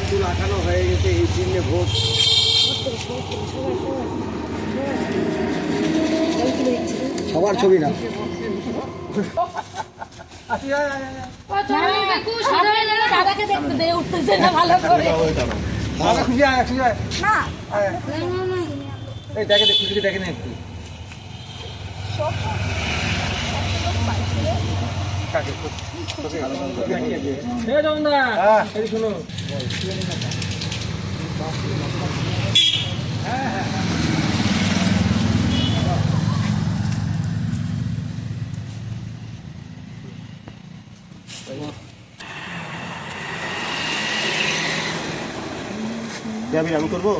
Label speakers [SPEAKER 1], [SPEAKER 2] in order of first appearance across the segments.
[SPEAKER 1] ফুল আঁকানো হয়ে গেছে, এই চিহ্নে ভোট। সবার ছবি না,
[SPEAKER 2] দাদাকে দেখতে দে, উঠতেছে না ভালো করে।
[SPEAKER 1] খুশি আয়, খুশি আয়। এই দেখে খুশি দেখে না একটু। শোনো, যাবি আমি করবো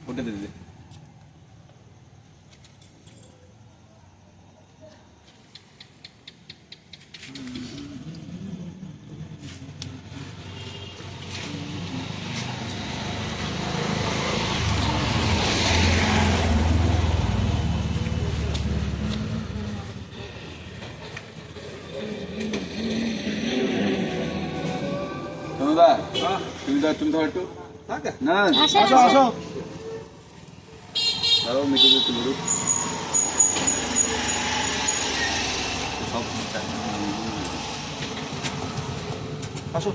[SPEAKER 1] ওটা দিদি। তুমি ধর একটু না, আসো আসো, আরো মিটে একটু মিটুক সব আসো।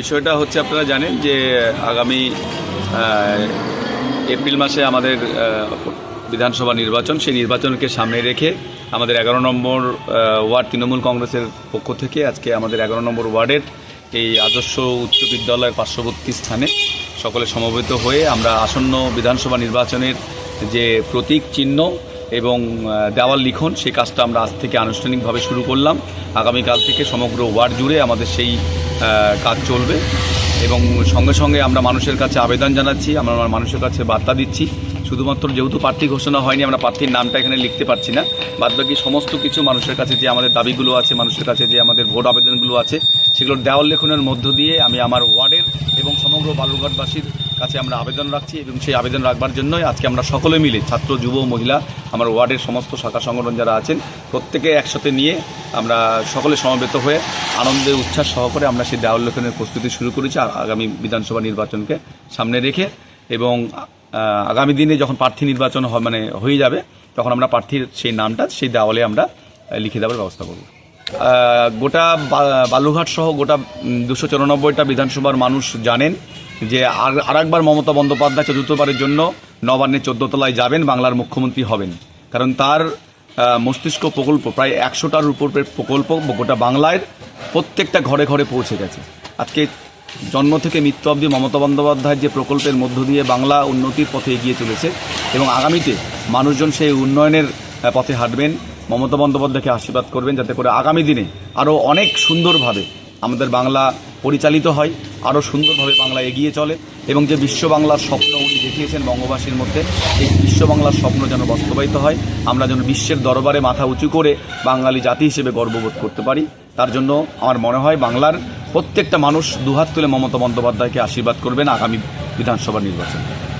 [SPEAKER 3] বিষয়টা হচ্ছে আপনারা জানেন যে আগামী এপ্রিল মাসে আমাদের বিধানসভা নির্বাচন, সেই নির্বাচনকে সামনে রেখে আমাদের 11 নম্বর ওয়ার্ড তৃণমূল কংগ্রেসের পক্ষ থেকে আজকে আমাদের 11 নম্বর ওয়ার্ডের এই আদর্শ উচ্চ বিদ্যালয়ের পার্শ্ববর্তী স্থানে সকলে সমবেত হয়ে আমরা আসন্ন বিধানসভা নির্বাচনের যে প্রতীক চিহ্ন এবং দেওয়াল লিখন সেই কাজটা আমরা আজ থেকে আনুষ্ঠানিকভাবে শুরু করলাম। আগামীকাল থেকে সমগ্র ওয়ার্ড জুড়ে আমাদের সেই কাজ চলবে এবং সঙ্গে সঙ্গে আমরা মানুষের কাছে আবেদন জানাচ্ছি, আমরা মানুষের কাছে বার্তা দিচ্ছি, শুধুমাত্র যেহেতু প্রার্থী ঘোষণা হয়নি আমরা প্রার্থীর নামটা এখানে লিখতে পারছি না, বাদবাকি সমস্ত কিছু মানুষের কাছে যে আমাদের দাবিগুলো আছে, মানুষের কাছে যে আমাদের ভোট আবেদনগুলো আছে, সেগুলোর দেওয়াল লেখনের মধ্য দিয়ে আমি আমার ওয়ার্ডের এবং সমগ্র বালুরঘাটবাসীর কাছে আমরা আবেদন রাখছি এবং সেই আবেদন রাখবার জন্যই আজকে আমরা সকলে মিলে ছাত্র, যুব, মহিলা, আমার ওয়ার্ডের সমস্ত শাখা সংগঠন যারা আছেন প্রত্যেকে একসাথে নিয়ে আমরা সকলে সমবেত হয়ে আনন্দে উচ্ছ্বাস সহকারে আমরা সেই দেওয়াল লেখনের প্রস্তুতি শুরু করেছি আগামী বিধানসভা নির্বাচনকে সামনে রেখে। এবং আগামী দিনে যখন প্রার্থী নির্বাচন হয়ে যাবে তখন আমরা প্রার্থীর সেই নামটা সেই দেওয়ালে আমরা লিখে দেওয়ার ব্যবস্থা করব। গোটা বালুরঘাট সহ গোটা 294টা বিধানসভার মানুষ জানেন যে আরেকবার মমতা বন্দ্যোপাধ্যায় চতুর্থবারের জন্য নবান্নের 14 তলায় যাবেন, বাংলার মুখ্যমন্ত্রী হবেন, কারণ তার মস্তিষ্ক প্রকল্প প্রায় 100টার উপর প্রকল্প গোটা বাংলায় প্রত্যেকটা ঘরে ঘরে পৌঁছে গেছে। আজকে জন্ম থেকে মৃত্যু অবধি মমতা বন্দ্যোপাধ্যায়ের যে প্রকল্পের মধ্য দিয়ে বাংলা উন্নতির পথে এগিয়ে চলেছে এবং আগামীতে মানুষজন সেই উন্নয়নের পথে হাঁটবেন, মমতা বন্দ্যোপাধ্যায়কে আশীর্বাদ করবেন যাতে করে আগামী দিনে আরও অনেক সুন্দরভাবে আমাদের বাংলা পরিচালিত হয়, আরও সুন্দরভাবে বাংলা এগিয়ে চলে এবং যে বিশ্ব বাংলার স্বপ্ন উনি দেখিয়েছেন বঙ্গবাসীর মধ্যে, এই বিশ্ব বাংলার স্বপ্ন যেন বাস্তবায়িত হয়, আমরা যেন বিশ্বের দরবারে মাথা উঁচু করে বাঙালি জাতি হিসেবে গর্ববোধ করতে পারি। তার জন্য আমার মনে হয় বাংলার প্রত্যেকটা মানুষ দুহাত তুলে মমতা বন্দ্যোপাধ্যায়কে আশীর্বাদ করবেন আগামী বিধানসভা নির্বাচনে।